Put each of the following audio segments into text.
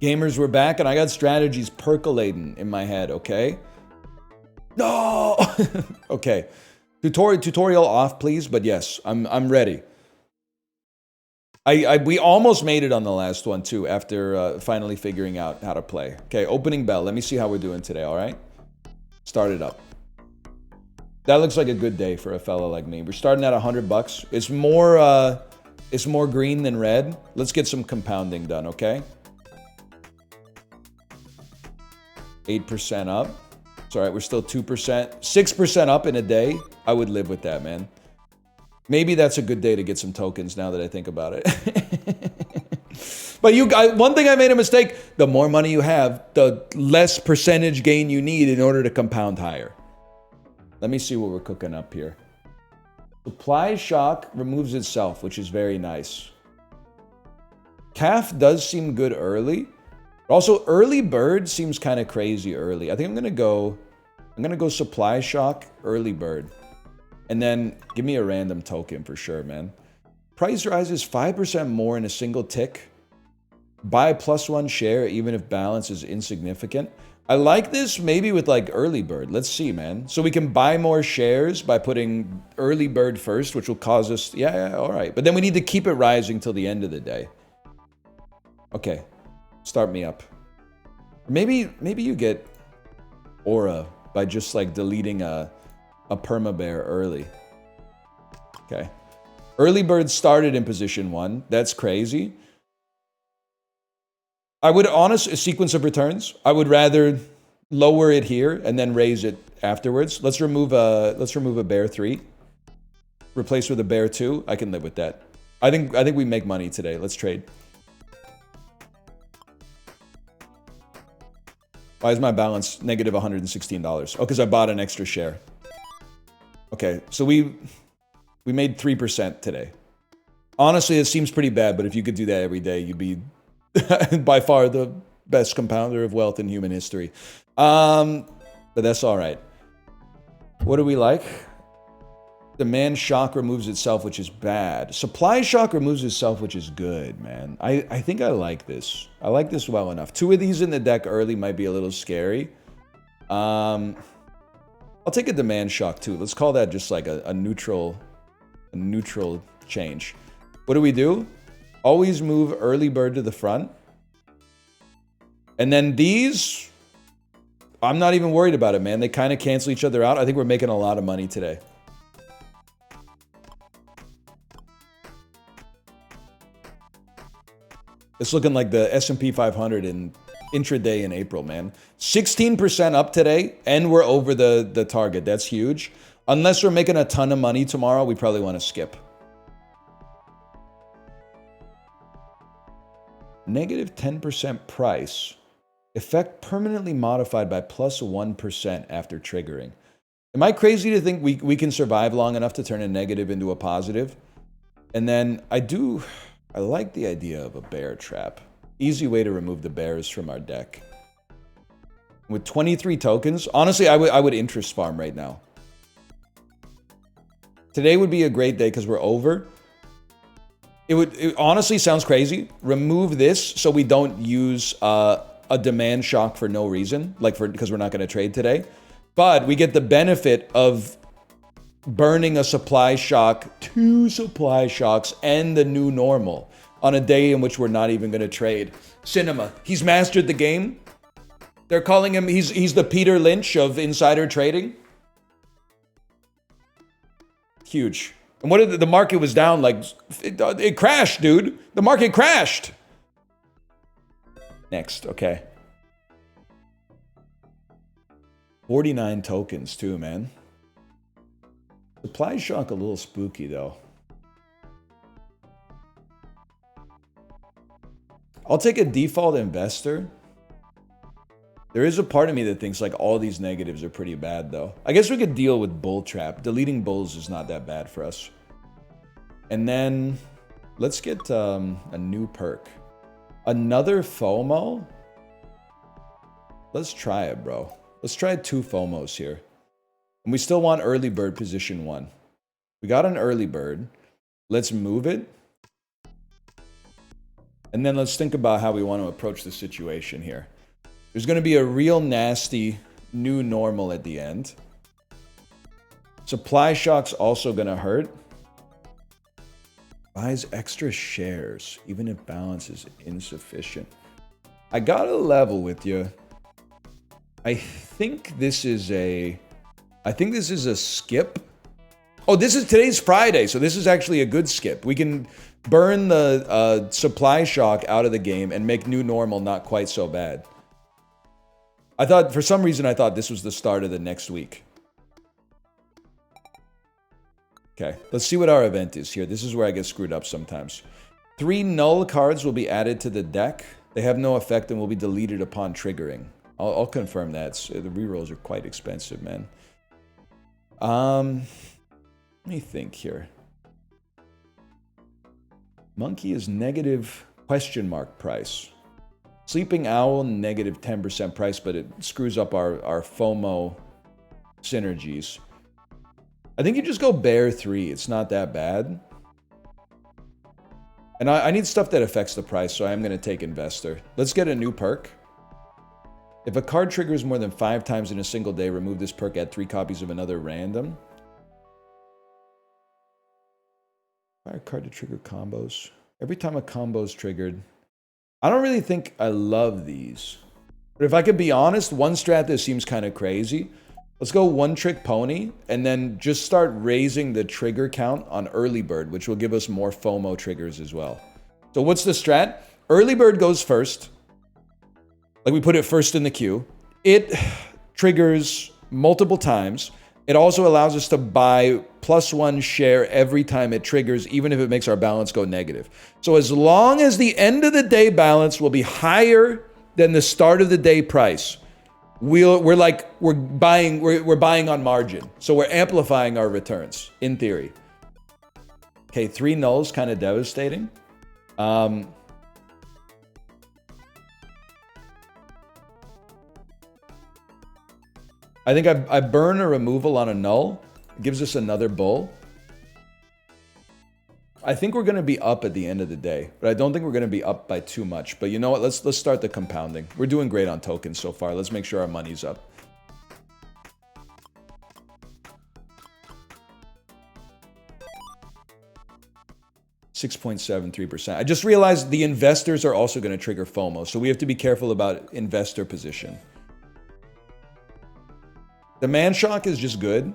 Gamers, we're back, and I got strategies percolating in my head, okay? No! Okay. Tutorial off, please, but yes, I'm ready. We almost made it on the last one, too, after finally figuring out how to play. Okay, opening bell. Let me see how we're doing today, all right? Start it up. That looks like a good day for a fella like me. We're starting at $100. It's more green than red. Let's get some compounding done, okay? 8% up. It's all right, we're still 2%. 6% up in a day. I would live with that, man. Maybe that's a good day to get some tokens now that I think about it. But one thing I made a mistake. The more money you have, the less percentage gain you need in order to compound higher. Let me see what we're cooking up here. Supply shock removes itself, which is very nice. Calf does seem good early. Also, early bird seems kind of crazy early. I think I'm gonna go supply shock, early bird. And then give me a random token for sure, man. Price rises 5% more in a single tick. Buy +1 share even if balance is insignificant. I like this maybe with like early bird. Let's see, man. So we can buy more shares by putting early bird first, which will cause us, yeah, all right. But then we need to keep it rising till the end of the day. Okay, start me up. Maybe you get aura by just like deleting a perma bear early. Okay. Early bird started in position 1. That's crazy. I would honestly, a sequence of returns. I would rather lower it here and then raise it afterwards. Let's remove a bear 3. Replace with a bear 2. I can live with that. I think we make money today. Let's trade. Why is my balance negative $116? Oh, because I bought an extra share. Okay, so we made 3% today. Honestly, it seems pretty bad, but if you could do that every day, you'd be by far the best compounder of wealth in human history. But that's all right. What do we like? Demand shock removes itself, which is bad. Supply shock removes itself, which is good, man. I think I like this. I like this well enough. 2 of these in the deck early might be a little scary. I'll take a demand shock too. Let's call that just like a neutral change. What do? Always move early bird to the front. And then these, I'm not even worried about it, man. They kind of cancel each other out. I think we're making a lot of money today. It's looking like the S&P 500 in intraday in April, man. 16% up today, and we're over the target. That's huge. Unless we're making a ton of money tomorrow, we probably want to skip. Negative 10% price. Effect permanently modified by +1% after triggering. Am I crazy to think we can survive long enough to turn a negative into a positive? And then I like the idea of a bear trap. Easy way to remove the bears from our deck. With 23 tokens, honestly, I would interest farm right now. Today would be a great day because we're over. It honestly sounds crazy. Remove this so we don't use a demand shock for no reason, because we're not going to trade today. But we get the benefit of burning a supply shock, 2 supply shocks, and the new normal on a day in which we're not even going to trade. Cinema. He's mastered the game. They're calling him, he's the Peter Lynch of insider trading. Huge. And what did the market was down like, it crashed, dude. The market crashed. Next, okay. 49 tokens too, man. Supply shock a little spooky though. I'll take a default investor. There is a part of me that thinks like all these negatives are pretty bad though. I guess we could deal with bull trap. Deleting bulls is not that bad for us. And then let's get a new perk. Another FOMO? Let's try it, bro. Let's try 2 FOMOs here. And we still want early bird position 1. We got an early bird. Let's move it. And then let's think about how we want to approach the situation here. There's going to be a real nasty new normal at the end. Supply shock's also going to hurt. Buys extra shares, even if balance is insufficient. I got to level with you. I think this is a skip. Oh, today's Friday, so this is actually a good skip. We can burn the supply shock out of the game and make new normal not quite so bad. For some reason, I thought this was the start of the next week. Okay, let's see what our event is here. This is where I get screwed up sometimes. 3 null cards will be added to the deck. They have no effect and will be deleted upon triggering. I'll confirm that. The rerolls are quite expensive, man. Let me think here. Monkey is negative question mark price. Sleeping Owl, negative 10% price, but it screws up our FOMO synergies. I think you just go bear 3. It's not that bad. And I need stuff that affects the price, so I'm going to take Investor. Let's get a new perk. If a card triggers more than 5 times in a single day, remove this perk, add 3 copies of another random. Fire card to trigger combos. Every time a combo is triggered. I don't really think I love these. But if I could be honest, one strat that seems kind of crazy. Let's go one trick pony and then just start raising the trigger count on early bird, which will give us more FOMO triggers as well. So what's the strat? Early bird goes first. Like we put it first in the queue. It triggers multiple times. It also allows us to buy +1 share every time it triggers, even if it makes our balance go negative. So as long as the end of the day balance will be higher than the start of the day price, we're buying on margin. So we're amplifying our returns, in theory. Okay, 3 nulls, kind of devastating. I think I burn a removal on a null. It gives us another bull. I think we're going to be up at the end of the day, but I don't think we're going to be up by too much. But you know what? Let's start the compounding. We're doing great on tokens so far. Let's make sure our money's up. $6.73%. I just realized the investors are also going to trigger FOMO, so we have to be careful about investor position. The man shock is just good.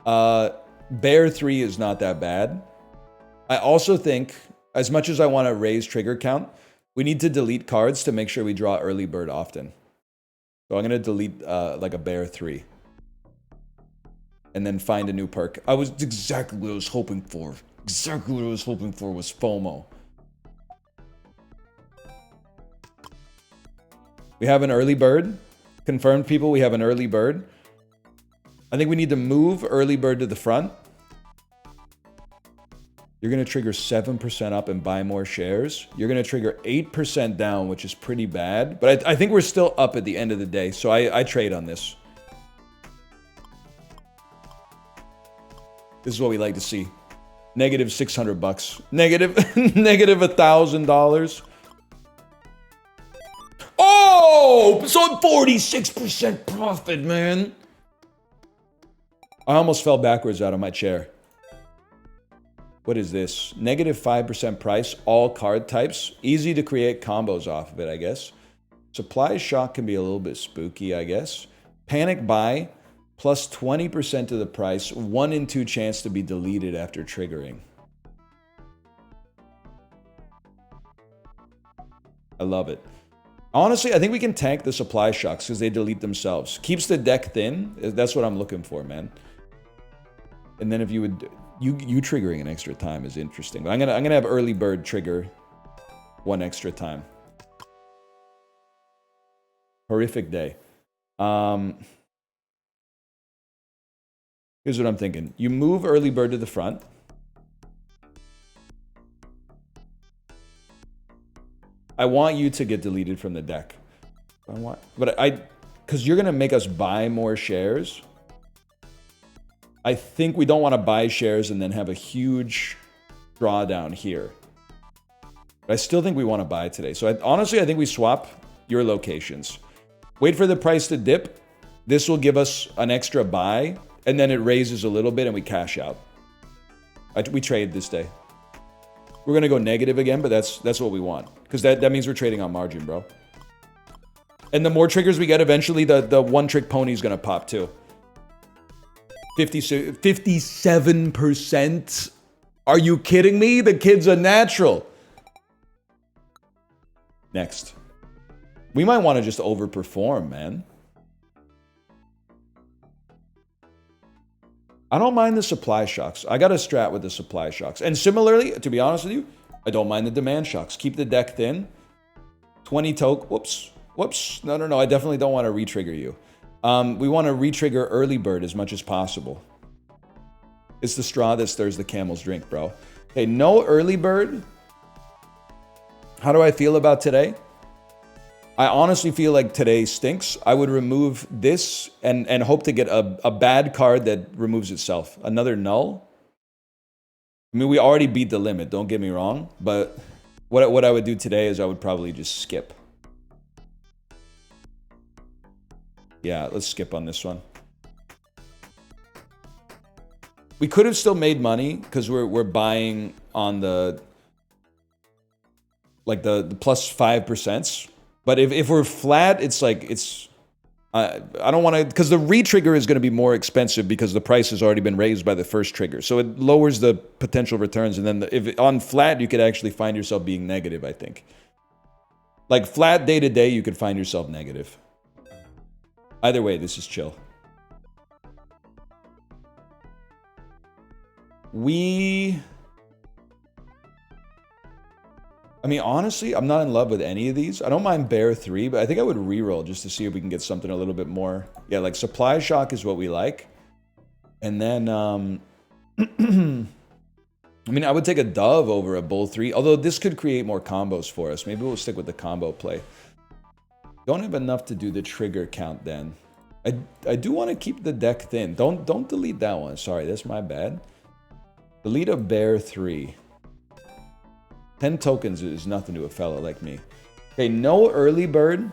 Bear 3 is not that bad. I also think, as much as I want to raise trigger count, we need to delete cards to make sure we draw early bird often. So I'm going to delete like a bear 3. And then find a new perk. Exactly what I was hoping for. Exactly what I was hoping for was FOMO. We have an early bird. Confirmed, people, we have an early bird. I think we need to move early bird to the front. You're going to trigger 7% up and buy more shares. You're going to trigger 8% down, which is pretty bad. But I think we're still up at the end of the day, so I trade on this. This is what we like to see. Negative $600. Negative $1,000. Oh, so 46% profit, man. I almost fell backwards out of my chair. What is this? Negative 5% price, all card types. Easy to create combos off of it, I guess. Supply shock can be a little bit spooky, I guess. Panic buy, plus 20% of the price. 1 in 2 chance to be deleted after triggering. I love it. Honestly, I think we can tank the supply shocks because they delete themselves. Keeps the deck thin. That's what I'm looking for, man. And then if you would... You triggering an extra time is interesting. But I'm gonna have early bird trigger 1 extra time. Horrific day. Here's what I'm thinking. You move early bird to the front. I want you to get deleted from the deck. Because you're gonna make us buy more shares. I think we don't want to buy shares and then have a huge drawdown here. But I still think we want to buy today. So honestly, I think we swap your locations. Wait for the price to dip. This will give us an extra buy, and then it raises a little bit and we cash out. We trade this day. We're going to go negative again, but that's what we want. Because that means we're trading on margin, bro. And the more triggers we get, eventually the one-trick pony is going to pop too. 57%? Are you kidding me? The kid's a natural. Next. We might want to just overperform, man. I don't mind the supply shocks. I got a strat with the supply shocks. And similarly, to be honest with you, I don't mind the demand shocks. Keep the deck thin. 20 token. Whoops. No. I definitely don't want to re-trigger you. We want to re-trigger early bird as much as possible. It's the straw that stirs the camel's drink, bro. Okay, no early bird. How do I feel about today? I honestly feel like today stinks. I would remove this and hope to get a bad card that removes itself. Another null. I mean, we already beat the limit, don't get me wrong. But what I would do today is I would probably just skip. Yeah, let's skip on this one. We could have still made money because we're buying on the like the plus 5%. But if we're flat, it's like I don't want to, because the re-trigger is going to be more expensive because the price has already been raised by the first trigger. So it lowers the potential returns. And then if on flat, you could actually find yourself being negative, I think. Like flat day to day, you could find yourself negative. Either way, this is chill. I mean, honestly, I'm not in love with any of these. I don't mind bear 3, but I think I would reroll just to see if we can get something a little bit more. Yeah, like supply shock is what we like. And then, I mean, I would take a dove over a bull 3, although this could create more combos for us. Maybe we'll stick with the combo play. Don't have enough to do the trigger count then. I do want to keep the deck thin. Don't delete that one. Sorry, that's my bad. Delete a bear 3. 10 tokens is nothing to a fella like me. Okay, no early bird.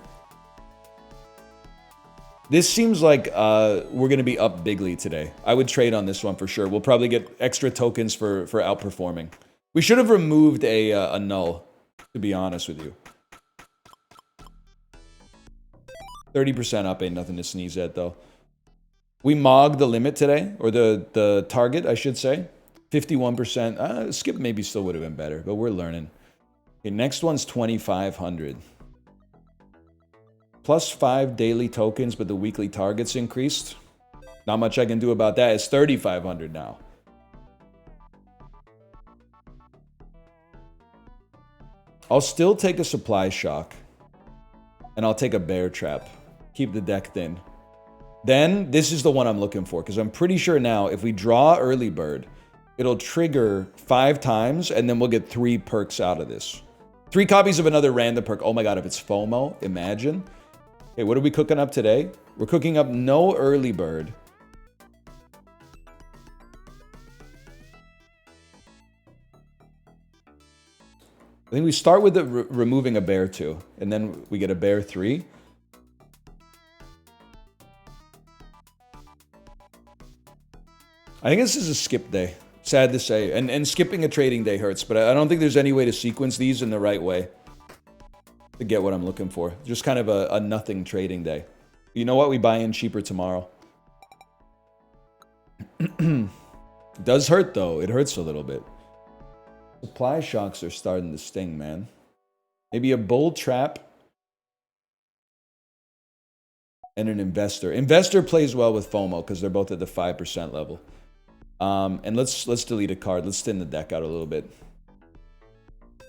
This seems like we're going to be up bigly today. I would trade on this one for sure. We'll probably get extra tokens for outperforming. We should have removed a null, to be honest with you. 30% up ain't nothing to sneeze at, though. We mogged the limit today, or the target, I should say. 51%. Skip maybe still would have been better, but we're learning. Okay, next one's 2,500. Plus 5 daily tokens, but the weekly target's increased. Not much I can do about that. It's 3,500 now. I'll still take a supply shock. And I'll take a bear trap. Keep the deck thin. Then, this is the one I'm looking for, because I'm pretty sure now, if we draw early bird, it'll trigger 5 times, and then we'll get 3 perks out of this. 3 copies of another random perk. Oh my god, if it's FOMO, imagine. Okay, what are we cooking up today? We're cooking up no early bird. I think we start with removing a bear 2, and then we get a bear 3. I think this is a skip day. Sad to say. And skipping a trading day hurts, but I don't think there's any way to sequence these in the right way to get what I'm looking for. Just kind of a nothing trading day. You know what? We buy in cheaper tomorrow. It does hurt, though. It hurts a little bit. Supply shocks are starting to sting, man. Maybe a bull trap and an investor. Investor plays well with FOMO because they're both at the 5% level. And let's delete a card. Let's thin the deck out a little bit.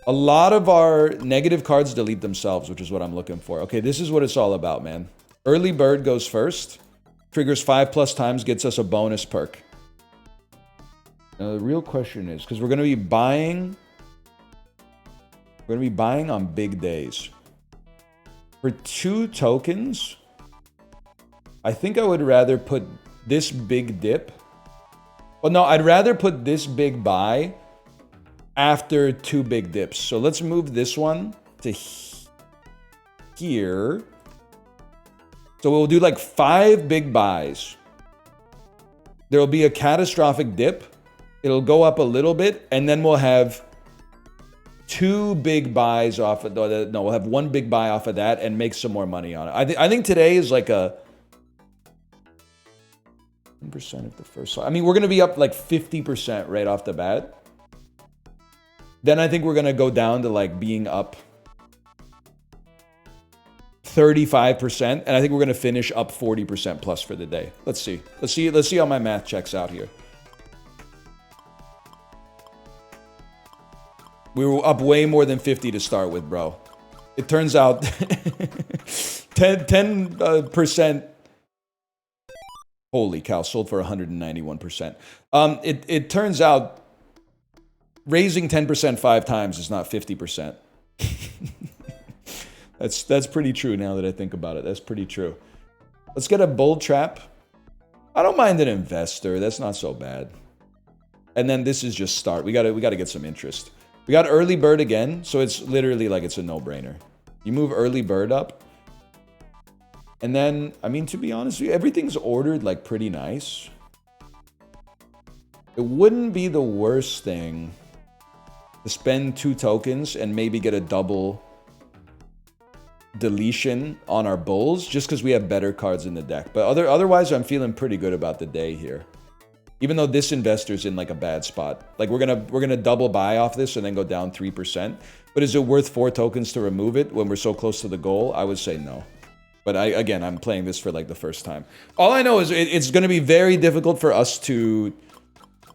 A lot of our negative cards delete themselves, which is what I'm looking for. Okay, this is what it's all about, man. Early bird goes first. Triggers 5+ times, gets us a bonus perk. Now, the real question is, because we're going to be buying on big days. For 2 tokens, I think I would rather put this big dip. Well, no, I'd rather put this big buy after 2 big dips. So let's move this one to here. So we'll do like 5 big buys. There will be a catastrophic dip. It'll go up a little bit, and then we'll have 2 big buys off of no, we'll have 1 big buy off of that and make some more money on it. I think today is like a 10% of the first. I mean, we're going to be up like 50% right off the bat. Then I think we're going to go down to like being up 35%, and I think we're going to finish up 40% plus for the day. Let's see. Let's see how my math checks out here. We were up way more than 50 to start with, bro. It turns out 10%. Holy cow, sold for 191%. It turns out raising 10% 5 times is not 50%. That's pretty true now that I think about it. That's pretty true. Let's get a bull trap. I don't mind an investor. That's not so bad. And then this is just start. We gotta get some interest. We got early bird again, so it's literally like it's a no-brainer. You move early bird up. And then, I mean, to be honest with you, everything's ordered like pretty nice. It wouldn't be the worst thing to spend 2 tokens and maybe get a double deletion on our bulls just because we have better cards in the deck. But otherwise, I'm feeling pretty good about the day here. Even though this investor's in like a bad spot. Like we're gonna double buy off this and then go down 3%. But is it worth 4 tokens to remove it when we're so close to the goal? I would say no. But again, I'm playing this for like the first time. All I know is it's gonna be very difficult for us to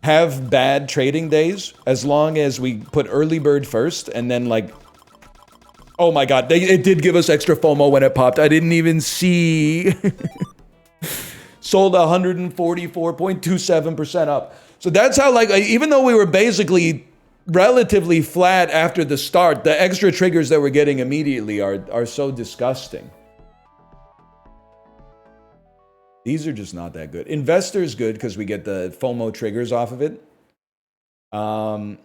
have bad trading days as long as we put early bird first and then like, oh my god, it did give us extra FOMO when it popped. I didn't even see. Sold 144.27% up. So that's how, like, even though we were basically relatively flat after the start, the extra triggers that we're getting immediately are so disgusting. These are just not that good. Investor's good because we get the FOMO triggers off of it. I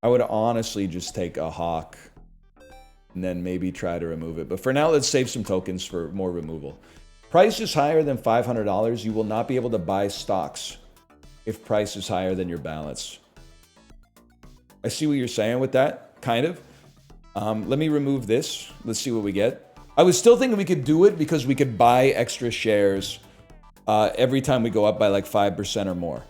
would honestly just take a hawk and then maybe try to remove it. But for now, let's save some tokens for more removal. Price is higher than $500. You will not be able to buy stocks if price is higher than your balance. I see what you're saying with that, kind of. Let me remove this. Let's see what we get. I was still thinking we could do it because we could buy extra shares every time we go up by like 5% or more.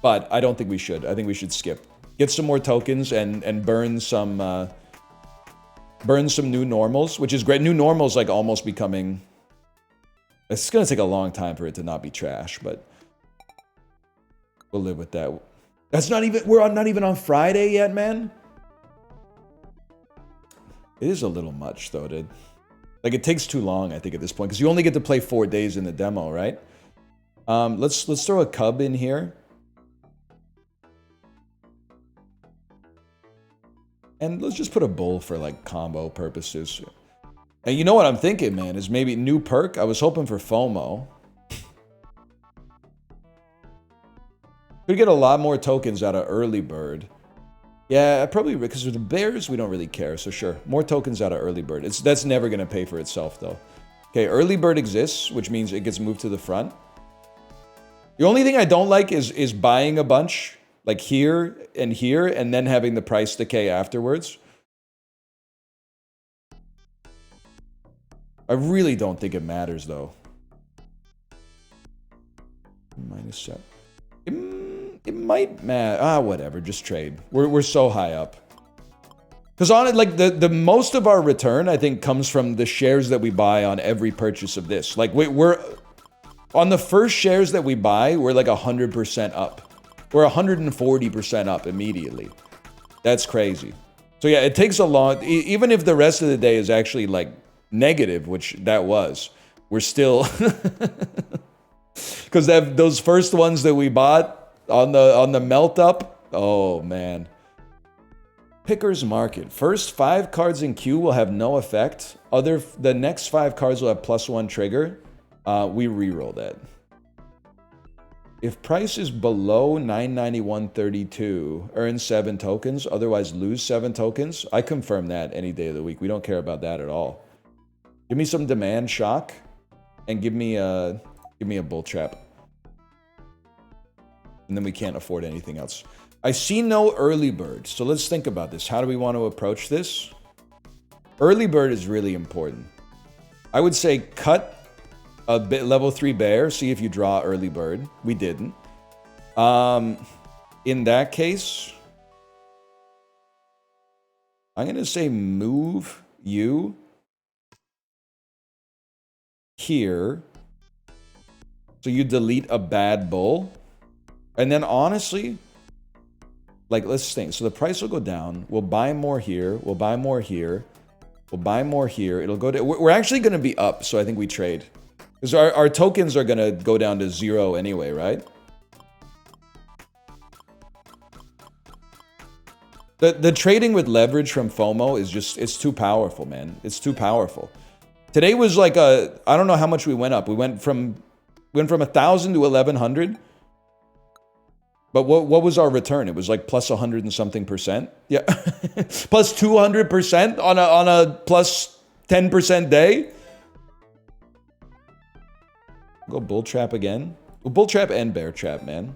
But I don't think we should. I think we should skip. Get some more tokens and burn some new normals, which is great. New normals like almost becoming... It's going to take a long time for it to not be trash, but we'll live with that. That's not even... We're not even on Friday yet, man. It is a little much, though, dude. Like, it takes too long, I think, at this point, because you only get to play 4 days in the demo, right? Let's throw a cub in here. And let's just put a bull for, like, combo purposes. And you know what I'm thinking, man, is maybe new perk. I was hoping for FOMO. Could get a lot more tokens out of early bird. Yeah, probably, because with the bears, we don't really care, so sure. More tokens out of early bird. That's never going to pay for itself, though. Okay, early bird exists, which means it gets moved to the front. The only thing I don't like is buying a bunch, like here, and then having the price decay afterwards. I really don't think it matters, though. -7. It might matter. Whatever. Just trade. We're so high up. Because on it, like the most of our return, I think, comes from the shares that we buy on every purchase of this. Like we're on the first shares that we buy, we're like 100% up. We're 140% up immediately. That's crazy. So yeah, it takes a long. Even if the rest of the day is actually like negative, which that was, we're still because those first ones that we bought on the melt up. Oh man. Picker's Market. First 5 cards in queue will have no effect. The next 5 cards will have +1 trigger. We reroll that. If price is below 991.32, earn 7 tokens, otherwise lose 7 tokens. I confirm that any day of the week. We don't care about that at all. Give me some demand shock and give me a bull trap. And then we can't afford anything else. I see no early bird. So let's think about this. How do we want to approach this? Early bird is really important. I would say cut a bit level 3 bear, see if you draw early bird. We didn't. In that case, I'm going to say move you here. So you delete a bad bull. And then honestly, like let's think. So the price will go down. We'll buy more here. We'll buy more here. We'll buy more here. It'll go to... We're actually going to be up, so I think we trade. Because our tokens are going to go down to 0 anyway, right? The trading with leverage from FOMO is just... It's too powerful, man. It's too powerful. Today was like a... I don't know how much we went up. We went from 1,000 to 1,100. But what was our return? It was like plus 100 and something percent. Yeah. Plus 200% on a plus 10% day. Go bull trap again. Well, bull trap and bear trap, man.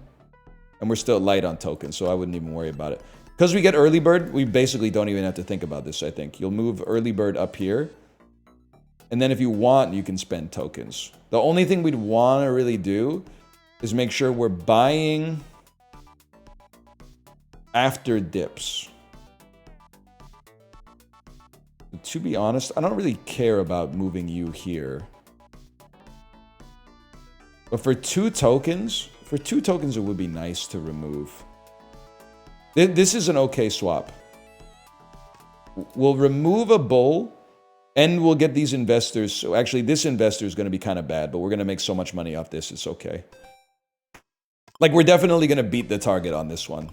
And we're still light on tokens, so I wouldn't even worry about it. Because we get early bird, we basically don't even have to think about this, I think. You'll move early bird up here. And then if you want, you can spend tokens. The only thing we'd want to really do is make sure we're buying after dips. To be honest, I don't really care about moving you here. But for 2 tokens, it would be nice to remove. This is an okay swap. We'll remove a bull, and we'll get these investors. So actually, this investor is going to be kind of bad, but we're going to make so much money off this, it's okay. Like, we're definitely going to beat the target on this one.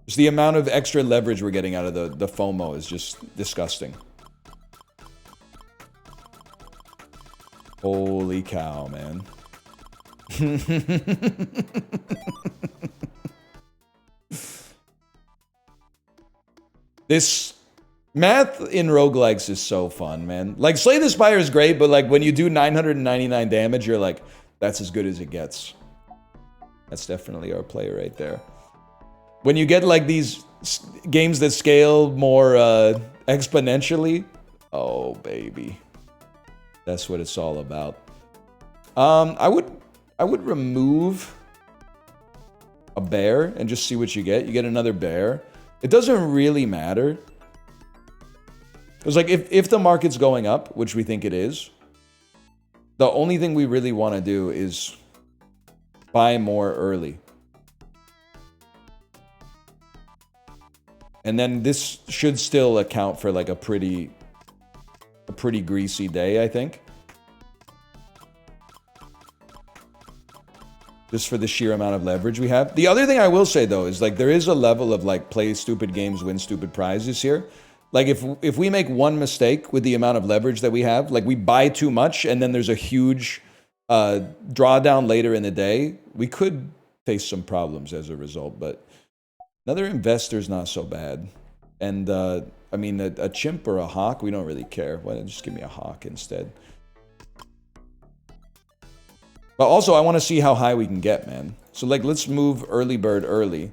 Just the amount of extra leverage we're getting out of the FOMO is just disgusting. Holy cow, man. This math in roguelikes is so fun, man. Like, Slay the Spire is great, but like when you do 999 damage, you're like, that's as good as it gets. That's definitely our play right there. When you get like these games that scale more exponentially, oh baby, that's what it's all about. I would remove a bear and just see what you get. You get another bear. It doesn't really matter. It's like if the market's going up, which we think it is, the only thing we really want to do is buy more early. And then this should still account for like a pretty greasy day, I think. Just for the sheer amount of leverage we have. The other thing I will say though is like there is a level of like play stupid games, win stupid prizes here. Like if we make one mistake with the amount of leverage that we have, like we buy too much and then there's a huge drawdown later in the day, we could face some problems as a result, but another investor's not so bad. And, I mean, a chimp or a hawk, we don't really care. Why don't you just give me a hawk instead? But also, I want to see how high we can get, man. So, like, let's move early bird early.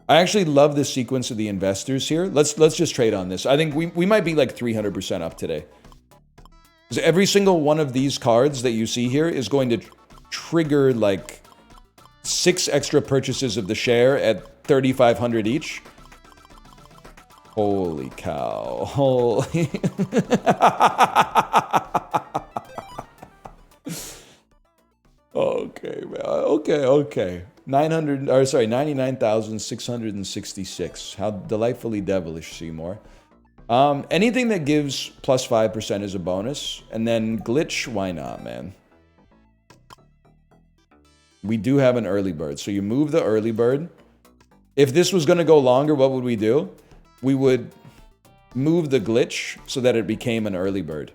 I actually love the sequence of the investors here. Let's just trade on this. I think we might be, like, 300% up today. Because every single one of these cards that you see here is going to trigger, like, 6 extra purchases of the share at 3,500 each. Holy cow. Holy. Okay, man. Okay. 99,666. How delightfully devilish, Seymour. Anything that gives plus 5% is a bonus. And then glitch, why not, man? We do have an early bird. So you move the early bird. If this was going to go longer, what would we do? We would move the glitch so that it became an early bird.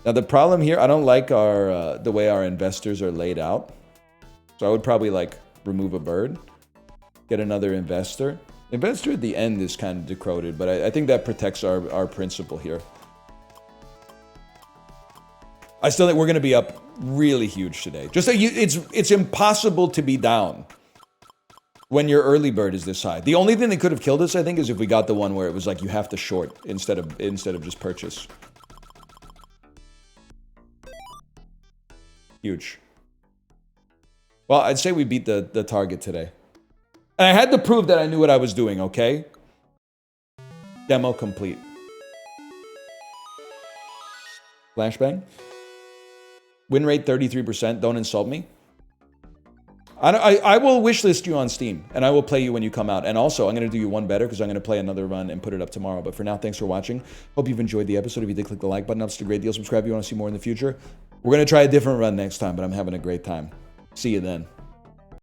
Now the problem here, I don't like our the way our investors are laid out. So I would probably like remove a bird, get another investor. Investor at the end is kind of decroded, but I think that protects our principle here. I still think we're going to be up really huge today. Just like it's impossible to be down when your early bird is this high. The only thing that could have killed us, I think, is if we got the one where it was like you have to short instead of just purchase. Huge. Well, I'd say we beat the target today. And I had to prove that I knew what I was doing, okay? Demo complete. Flashbang. Win rate 33%. Don't insult me. I will wishlist you on Steam, and I will play you when you come out. And also, I'm going to do you one better because I'm going to play another run and put it up tomorrow. But for now, thanks for watching. Hope you've enjoyed the episode. If you did, click the like button. It's a great deal. Subscribe if you want to see more in the future. We're going to try a different run next time, but I'm having a great time. See you then.